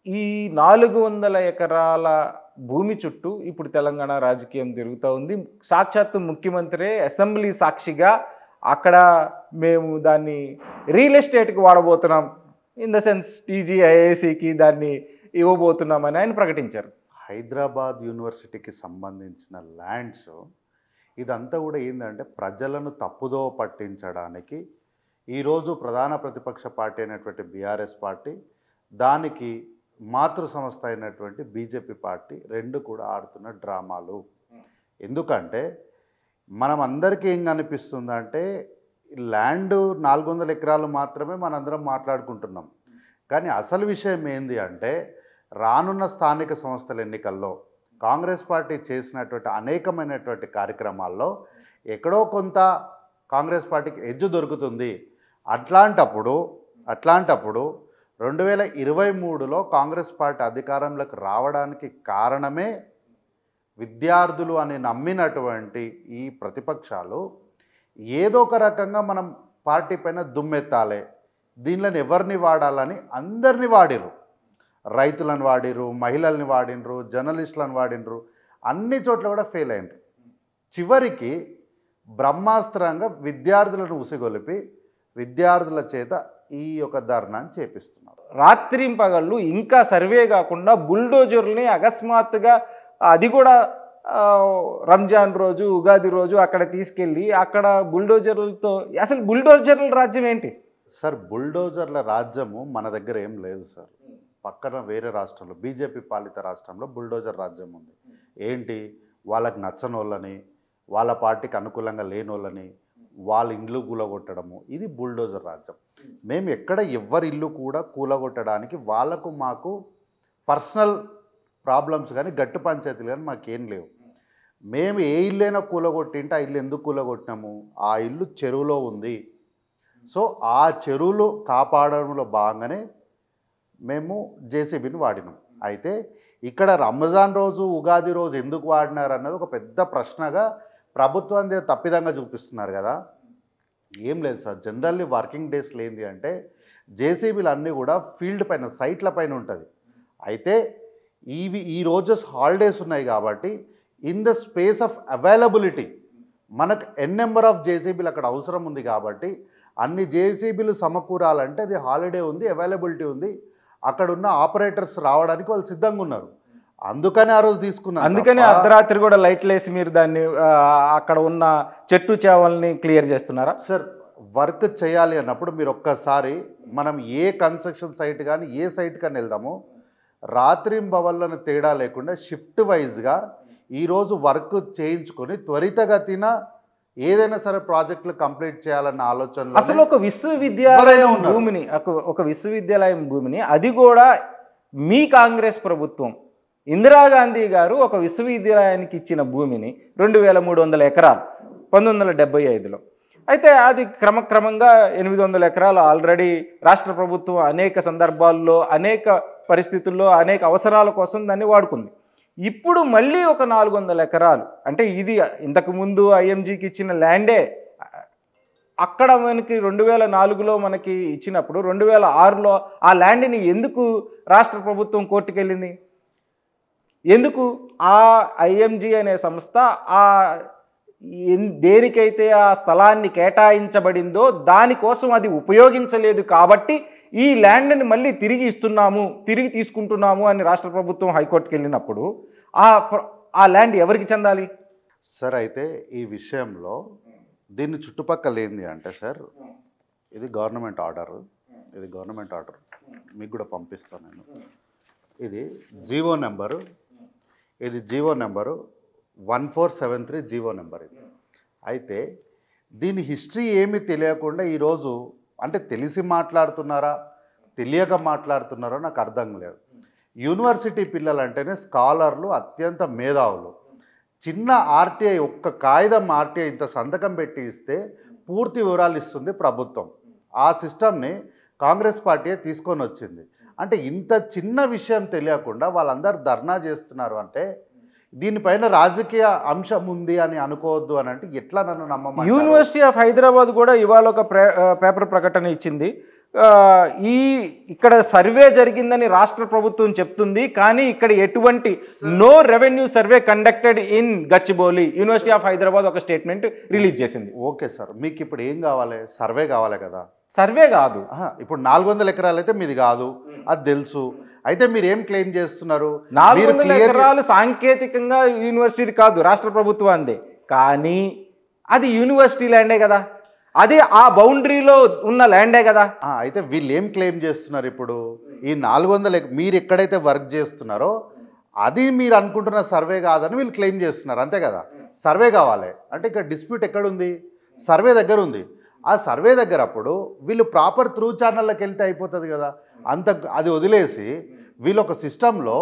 ఈ 400 ఎకరాల భూమి చుట్టూ ఇప్పుడు తెలంగాణ రాజకీయం తిరుగుతూ ఉంది. సాక్షాత్తు ముఖ్యమంత్రే అసెంబ్లీ సాక్షిగా అక్కడ మేము దాన్ని రియల్ ఎస్టేట్‌కి వాడబోతున్నాం. ఇన్ ద సెన్స్ టీజీఐఐసీకి దాన్ని ఇవ్వబోతున్నామని ఆయన ప్రకటించారు. హైదరాబాద్ యూనివర్సిటీకి సంబంధించిన ల్యాండ్స్ ఇదంతా కూడా ఏంటంటే ప్రజలను తప్పుదోవ పట్టించడానికి ఈరోజు ప్రధాన ప్రతిపక్ష పార్టీ అయినటువంటి బీఆర్ఎస్ పార్టీ, దానికి మాతృ సంస్థ అయినటువంటి బీజేపీ పార్టీ రెండు కూడా ఆడుతున్న డ్రామాలు. ఎందుకంటే మనం అందరికీ ఏం కనిపిస్తుందంటే ల్యాండ్ 400 ఎకరాలు మాత్రమే మనందరం మాట్లాడుకుంటున్నాం. కానీ అసలు విషయం ఏంది అంటే రానున్న స్థానిక సంస్థల ఎన్నికల్లో కాంగ్రెస్ పార్టీ చేసినటువంటి అనేకమైనటువంటి కార్యక్రమాల్లో ఎక్కడో కొంత కాంగ్రెస్ పార్టీకి ఎడ్జ్ దొరుకుతుంది. అట్లాంటప్పుడు 2023లో కాంగ్రెస్ పార్టీ అధికారంలోకి రావడానికి కారణమే విద్యార్థులు అని నమ్మినటువంటి ఈ ప్రతిపక్షాలు ఏదో ఒక రకంగా మనం పార్టీ పైన దుమ్మెత్తాలి, దీనిలో ఎవరిని వాడాలని అందరినీ వాడిరు. రైతులను వాడిరు, మహిళల్ని వాడినరు, జర్నలిస్టులను వాడినరు, అన్ని చోట్ల కూడా ఫెయిల్ అయినరు. చివరికి బ్రహ్మాస్త్రంగా విద్యార్థులను ఉసిగొలిపి విద్యార్థుల చేత ఈ యొక్క ధర్నాన్ని చేపిస్తున్నారు. రాత్రింపగళ్ళు ఇంకా సర్వే కాకుండా బుల్డోజర్ని అకస్మాత్తుగా అది కూడా రంజాన్ రోజు, ఉగాది రోజు అక్కడ తీసుకెళ్ళి అక్కడ బుల్డోజర్లతో, అసలు బుల్డోజర్ల రాజ్యం ఏంటి సార్? బుల్డోజర్ల రాజ్యము మన దగ్గర ఏం లేదు సార్. పక్కన వేరే రాష్ట్రంలో, బీజేపీ పాలిత రాష్ట్రంలో బుల్డోజర్ రాజ్యం ఉంది. ఏంటి, వాళ్ళకి నచ్చని వాళ్ళని, వాళ్ళ పార్టీకి అనుకూలంగా లేని వాళ్ళని వాళ్ళ ఇండ్లు కూలగొట్టడము, ఇది బుల్డోజర్ రాజ్యం. మేము ఎక్కడ ఎవరి ఇల్లు కూడా కూలగొట్టడానికి వాళ్ళకు మాకు పర్సనల్ ప్రాబ్లమ్స్ కానీ గట్టు పంచాయతీలు కానీ మాకేం లేవు. మేము ఏ ఇల్లైనా కూలగొట్టింటే ఆ ఇల్లు ఎందుకు కూలగొట్టినాము, ఆ ఇల్లు చెరువులో ఉంది. సో ఆ చెరువులు కాపాడడంలో భాగంగానే మేము జేసీబీని వాడినాం. అయితే ఇక్కడ రంజాన్ రోజు, ఉగాది రోజు ఎందుకు వాడినారు అన్నది ఒక పెద్ద ప్రశ్నగా ప్రభుత్వం తప్పిదంగా చూపిస్తున్నారు కదా. ఏం లేదు సార్, జనరల్లీ వర్కింగ్ డేస్లో ఏంటి అంటే జేసీబీలు అన్నీ కూడా ఫీల్డ్ పైన, సైట్ల పైన ఉంటుంది. అయితే ఈ రోజు హాలిడేస్ ఉన్నాయి కాబట్టి in the space of availability మనకు నెంబర్ ఆఫ్ జేసీబీలు అక్కడ అవసరం ఉంది కాబట్టి అన్ని జేసీబీలు సమకూరాలంటే అది హాలిడే ఉంది, అవైలబిలిటీ ఉంది, అక్కడ ఉన్న ఆపరేటర్స్ రావడానికి వాళ్ళు సిద్ధంగా ఉన్నారు. అందుకని ఆ రోజు తీసుకున్నారు. అందుకని అర్ధరాత్రి కూడా లైట్లు వేసి మీరు దాన్ని అక్కడ ఉన్న చెట్టు చేవల్ని క్లియర్ చేస్తున్నారా సార్? వర్క్ చేయాలి అన్నప్పుడు మీరు ఒక్కసారి మనం ఏ కన్స్ట్రక్షన్ సైట్ కానీ ఏ సైట్ కానీ వెళ్దామో రాత్రింబవళ్ళను తేడా లేకుండా షిఫ్ట్ వైజ్గా ఈరోజు వర్క్ చేయించుకొని త్వరితగతిన ఏదైనా సరే ప్రాజెక్టులు కంప్లీట్ చేయాలన్న ఆలోచన. అసలు ఒక విశ్వవిద్యాలయం భూమిని అది కూడా మీ కాంగ్రెస్ ప్రభుత్వం ఇందిరాగాంధీ గారు ఒక విశ్వవిద్యాలయానికి ఇచ్చిన భూమిని 2300 ఎకరాలు 1975లో. అయితే అది క్రమక్రమంగా 800 ఎకరాలు ఆల్రెడీ రాష్ట్ర ప్రభుత్వం అనేక సందర్భాల్లో, అనేక పరిస్థితుల్లో, అనేక అవసరాల కోసం దాన్ని వాడుకుంది. ఇప్పుడు మళ్ళీ ఒక 400 ఎకరాలు, అంటే ఇది ఇంతకుముందు ఐఎంజీకి ఇచ్చిన ల్యాండే. అక్కడ మనకి 2004లో మనకి ఇచ్చినప్పుడు 2006లో ఆ ల్యాండ్ని ఎందుకు రాష్ట్ర ప్రభుత్వం కోర్టుకెళ్ళింది? ఎందుకు ఆ ఐఎంజీ అనే సంస్థ దేనికైతే ఆ స్థలాన్ని కేటాయించబడిందో దానికోసం అది ఉపయోగించలేదు కాబట్టి ఈ ల్యాండ్ని మళ్ళీ తిరిగి తీసుకుంటున్నాము అని రాష్ట్ర ప్రభుత్వం హైకోర్టుకి వెళ్ళినప్పుడు ఆ ల్యాండ్ ఎవరికి చెందాలి సార్? అయితే ఈ విషయంలో దీన్ని చుట్టుపక్కల ఏంది అంటే సార్, ఇది గవర్నమెంట్ ఆర్డర్, మీకు కూడా పంపిస్తాను నేను. ఇది జీవో నెంబరు 1473 జీవో నెంబర్ ఇది. అయితే దీని హిస్టరీ ఏమీ తెలియకుండా ఈరోజు, అంటే తెలిసి మాట్లాడుతున్నారా తెలియక మాట్లాడుతున్నారో నాకు అర్థం లేదు. యూనివర్సిటీ పిల్లలు అంటేనే స్కాలర్లు, అత్యంత మేధావులు. చిన్న ఆర్టీఐ, ఒక్క కాగితం ఆర్టీఐ ఇంత సంతకం పెట్టి ఇస్తే పూర్తి వివరాలు ఇస్తుంది ప్రభుత్వం. ఆ సిస్టమ్ని కాంగ్రెస్ పార్టీ తీసుకొని వచ్చింది. అంటే ఇంత చిన్న విషయం తెలియకుండా వాళ్ళందరూ ధర్నా చేస్తున్నారు అంటే దీనిపైన రాజకీయ అంశం ఉంది అని అనుకోవద్దు అని అంటే ఎట్లా నన్ను నమ్మమంటారు? యూనివర్సిటీ ఆఫ్ హైదరాబాద్ కూడా ఇవాళ ఒక పేపర్ ప్రకటన ఇచ్చింది. ఇక్కడ సర్వే జరిగిందని రాష్ట్ర ప్రభుత్వం చెప్తుంది, కానీ ఇక్కడ ఎటువంటి no revenue survey conducted in Gachibowli. University of Hyderabad ఒక స్టేట్మెంట్ రిలీజ్ చేసింది. ఓకే సార్, మీకు ఇప్పుడు ఏం కావాలి? సర్వే కావాలి కదా. సర్వే కాదు, ఇప్పుడు 400 ఎకరాలు అయితే మీది కాదు, అది తెలుసు. అయితే మీరు ఏం క్లెయిమ్ చేస్తున్నారు? 400 ఎకరాలు సాంకేతికంగా యూనివర్సిటీ కాదు, రాష్ట్ర ప్రభుత్వాందే, కానీ అది యూనివర్సిటీ ల్యాండే కదా, అది ఆ బౌండరీలో ఉన్న ల్యాండే కదా. అయితే వీళ్ళు ఏం క్లెయిమ్ చేస్తున్నారు ఇప్పుడు? ఈ 400 మీరు ఎక్కడైతే వర్క్ చేస్తున్నారో అది మీరు అనుకుంటున్న సర్వే కాదని వీళ్ళు క్లెయిమ్ చేస్తున్నారు, అంతే కదా. సర్వే కావాలి అంటే ఇక్కడ డిస్ప్యూట్ ఎక్కడుంది? సర్వే దగ్గర ఉంది. ఆ సర్వే దగ్గర అప్పుడు వీళ్ళు ప్రాపర్ త్రూ ఛానల్లోకి వెళ్తే అయిపోతుంది కదా. అది వదిలేసి వీళ్ళు ఒక సిస్టంలో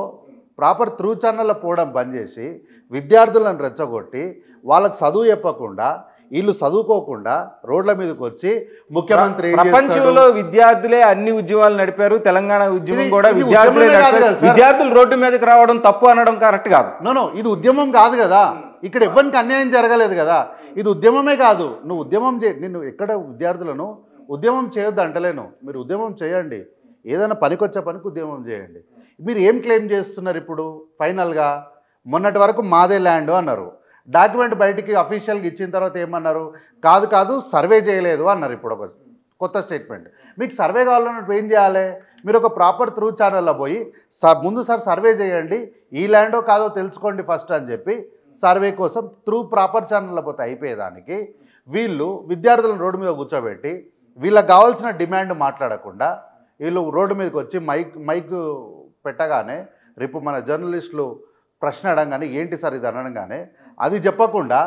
ప్రాపర్ త్రూ ఛానల్లో పోవడం బంద్ చేసి విద్యార్థులను రెచ్చగొట్టి వాళ్ళకి చదువు చెప్పకుండా వీళ్ళు చదువుకోకుండా రోడ్ల మీదకి వచ్చి ముఖ్యమంత్రి ప్రపంచంలో విద్యార్థులే అన్ని ఉద్యమాలు నడిపారు, తెలంగాణ ఉద్యమం కూడా విద్యార్థులు రోడ్డు మీదకి రావడం తప్పు అనడం కరెక్ట్ కాదు. నో, ఇది ఉద్యమం కాదు కదా. ఇక్కడ ఎవరికి అన్యాయం జరగలేదు కదా. ఇది ఉద్యమమే కాదు. నువ్వు ఉద్యమం నిన్ను ఎక్కడ విద్యార్థులను ఉద్యమం చేయొద్దు అంటలేను. మీరు ఉద్యమం చేయండి, ఏదైనా పనికొచ్చే పనికి ఉద్యమం చేయండి. మీరు ఏం క్లెయిమ్ చేస్తున్నారు ఇప్పుడు? ఫైనల్గా మొన్నటి వరకు మాదే ల్యాండ్ అన్నారు, డాక్యుమెంట్ బయటికి అఫీషియల్గా ఇచ్చిన తర్వాత ఏమన్నారు? కాదు సర్వే చేయలేదు అన్నారు. ఇప్పుడు ఒక కొత్త స్టేట్మెంట్. మీకు సర్వే కావాలన్నట్టు ఏం చేయాలి? మీరు ఒక ప్రాపర్ త్రూ ఛానల్లో పోయి ముందు సార్ సర్వే చేయండి, ఈ ల్యాండో కాదో తెలుసుకోండి ఫస్ట్ అని చెప్పి సర్వే కోసం త్రూ ప్రాపర్ ఛానల్లో పోతే అయిపోయేదానికి వీళ్ళు విద్యార్థులను రోడ్డు మీద కూర్చోబెట్టి వీళ్ళకి కావాల్సిన డిమాండ్ మాట్లాడకుండా వీళ్ళు రోడ్డు మీదకి వచ్చి మైక్ పెట్టగానే రేపు మన జర్నలిస్టులు ప్రశ్న అడగానే ఏంటి సార్ ఇది అనగానే అది చెప్పకుండా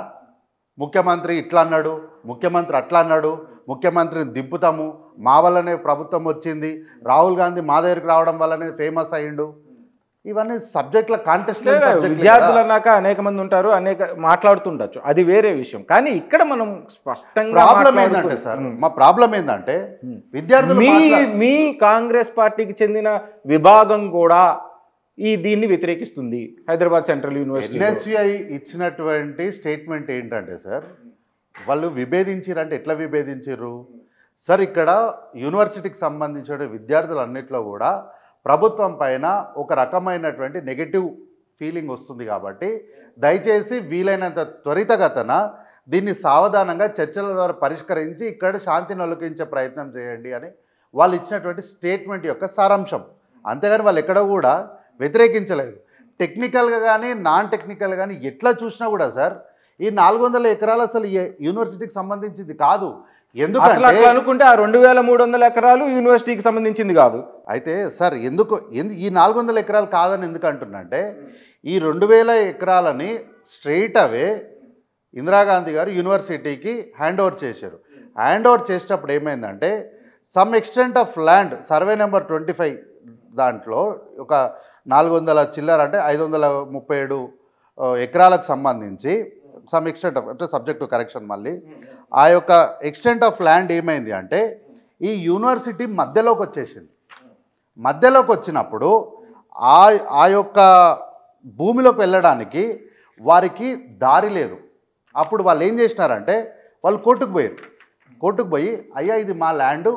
ముఖ్యమంత్రి ఇట్లా అన్నాడు, ముఖ్యమంత్రి అట్లా అన్నాడు, ముఖ్యమంత్రిని దింపుతాము, మా వల్లనే ప్రభుత్వం వచ్చింది, రాహుల్ గాంధీ మా దగ్గరికి రావడం వల్లనే ఫేమస్ అయ్యిండు. ఇవన్నీ సబ్జెక్టుల కాంటెస్ట్. విద్యార్థులు అన్నాక అనేక మంది ఉంటారు, అనేక మాట్లాడుతుండొచ్చు, అది వేరే విషయం. కానీ ఇక్కడ మనం స్పష్టంగా ప్రాబ్లం ఏంటంటే సార్, మా ప్రాబ్లం ఏంటంటే విద్యార్థులు మీ కాంగ్రెస్ పార్టీకి చెందిన విభాగం కూడా దీన్ని వ్యతిరేకిస్తుంది. హైదరాబాద్ సెంట్రల్ యూనివర్సిటీ ఎన్ఎస్యుఐ ఇచ్చినటువంటి స్టేట్మెంట్ ఏంటంటే సార్, వాళ్ళు విభేదించారంటే ఎట్లా విభేదించారు సార్? ఇక్కడ యూనివర్సిటీకి సంబంధించిన విద్యార్థులు అన్నింటిలో కూడా ప్రభుత్వం పైన ఒక రకమైనటువంటి నెగటివ్ ఫీలింగ్ వస్తుంది. కాబట్టి దయచేసి వీలైనంత త్వరితగతన దీన్ని సావధానంగా చర్చల ద్వారా పరిష్కరించి ఇక్కడ శాంతిని ఒలికించే ప్రయత్నం చేయండి అని వాళ్ళు ఇచ్చినటువంటి స్టేట్మెంట్ యొక్క సారాంశం. అంతేగాని వాళ్ళు ఎక్కడ కూడా వ్యతిరేకించలేదు. టెక్నికల్గా కానీ నాన్ టెక్నికల్ కానీ ఎట్లా చూసినా కూడా సార్ ఈ 400 ఎకరాలు అసలు యూనివర్సిటీకి సంబంధించింది కాదు. ఎందుకంటే అనుకుంటే ఆ 2300 ఎకరాలు యూనివర్సిటీకి సంబంధించింది కాదు. అయితే సార్ ఎందుకు ఈ 400 ఎకరాలు కాదని ఎందుకు అంటున్నంటే ఈ 2000 ఎకరాలని స్ట్రెయిట్ అవే ఇందిరాగాంధీ గారు యూనివర్సిటీకి హ్యాండ్ ఓవర్ చేశారు. హ్యాండ్ ఓవర్ చేసేటప్పుడు ఏమైందంటే some extent of land survey number 25 దాంట్లో ఒక 400 చిల్లర అంటే 537 ఎకరాలకు సంబంధించి సమ్ ఎక్స్టెంట్ ఆఫ్ అంటే సబ్జెక్ట్ టు కరెక్షన్ మళ్ళీ ఆ యొక్క ఎక్స్టెంట్ ఆఫ్ ల్యాండ్ ఏమైంది అంటే ఈ యూనివర్సిటీ మధ్యలోకి వచ్చేసింది. మధ్యలోకి వచ్చినప్పుడు ఆ యొక్క భూమిలోకి వెళ్ళడానికి వారికి దారి లేదు. అప్పుడు వాళ్ళు ఏం చేసినారంటే వాళ్ళు కోర్టుకు పోయారు. కోర్టుకు పోయి అయ్యా ఇది మా ల్యాండు,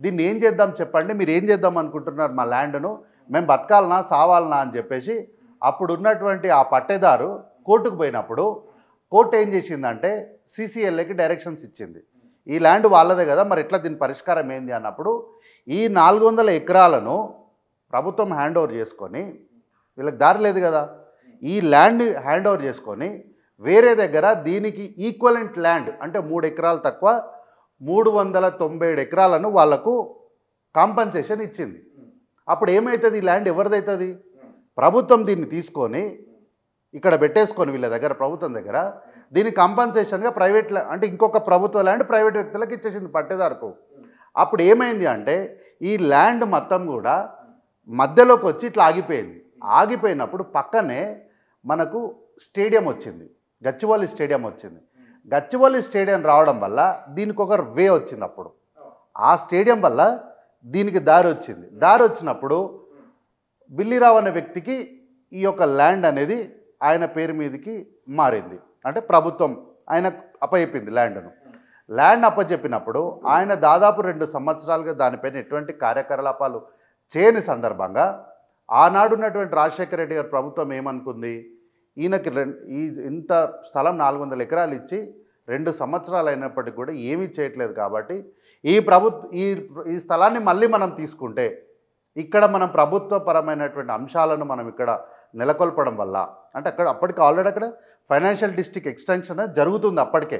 దీన్ని ఏం చేద్దాం చెప్పండి, మీరు ఏం చేద్దాం అనుకుంటున్నారు మా ల్యాండ్ను, మేము బతకాలనా సావాలనా అని చెప్పేసి అప్పుడు ఉన్నటువంటి ఆ పట్టేదారు కోర్టుకు పోయినప్పుడు కోర్టు ఏం చేసిందంటే సిసిఎల్ఏకి డైరెక్షన్స్ ఇచ్చింది. ఈ ల్యాండ్ వాళ్ళదే కదా, మరి ఎట్లా దీని పరిష్కారం ఏంది అన్నప్పుడు ఈ 400 ఎకరాలను ప్రభుత్వం హ్యాండ్ ఓవర్ చేసుకొని వీళ్ళకి దారి లేదు కదా, ఈ ల్యాండ్ హ్యాండ్ ఓవర్ చేసుకొని వేరే దగ్గర దీనికి ఈక్వలెంట్ ల్యాండ్ అంటే 3 ఎకరాలు తక్కువ 397 ఎకరాలను వాళ్లకు కాంపన్సేషన్ ఇచ్చింది. అప్పుడు ఏమవుతుంది? ఈ ల్యాండ్ ఎవరిదవుతుంది? ప్రభుత్వం దీన్ని తీసుకొని ఇక్కడ పెట్టేసుకొని వీళ్ళ దగ్గర ప్రభుత్వం దగ్గర దీని కాంపన్సేషన్గా ప్రైవేట్ అంటే ఇంకొక ప్రభుత్వ ల్యాండ్ ప్రైవేట్ వ్యక్తులకు ఇచ్చేసింది పట్టేదారుకు. అప్పుడు ఏమైంది అంటే ఈ ల్యాండ్ మొత్తం కూడా మధ్యలోకి వచ్చి ఇట్లా ఆగిపోయింది. ఆగిపోయినప్పుడు పక్కనే మనకు స్టేడియం వచ్చింది, గచ్చిబౌలి స్టేడియం వచ్చింది. గచ్చిబౌలి స్టేడియం రావడం వల్ల దీనికి ఒక వే వచ్చింది. అప్పుడు ఆ స్టేడియం వల్ల దీనికి దారి వచ్చింది. దారి వచ్చినప్పుడు బిల్లిరావు అనే వ్యక్తికి ఈ యొక్క ల్యాండ్ అనేది ఆయన పేరు మీదకి మారింది. అంటే ప్రభుత్వం ఆయన అప్పయిపోయింది ల్యాండ్ను. ల్యాండ్ అప్పచెప్పినప్పుడు ఆయన దాదాపు 2 సంవత్సరాలుగా దానిపైన ఎటువంటి కార్యకలాపాలు చేయని సందర్భంగా ఆనాడు ఉన్నటువంటి రాజశేఖర రెడ్డి గారి ప్రభుత్వం ఏమనుకుంది, ఈయనకి ఇంత స్థలం 400 ఎకరాలు ఇచ్చి 2 సంవత్సరాలు అయినప్పటికీ కూడా ఏమీ చేయట్లేదు కాబట్టి ఈ స్థలాన్ని మళ్ళీ మనం తీసుకుంటే ఇక్కడ మనం ప్రభుత్వపరమైనటువంటి అంశాలను మనం ఇక్కడ నెలకొల్పడం వల్ల, అంటే అప్పటికి ఆల్రెడీ అక్కడ ఫైనాన్షియల్ డిస్ట్రిక్ట్ ఎక్స్టెన్షన్ జరుగుతుంది అప్పటికే.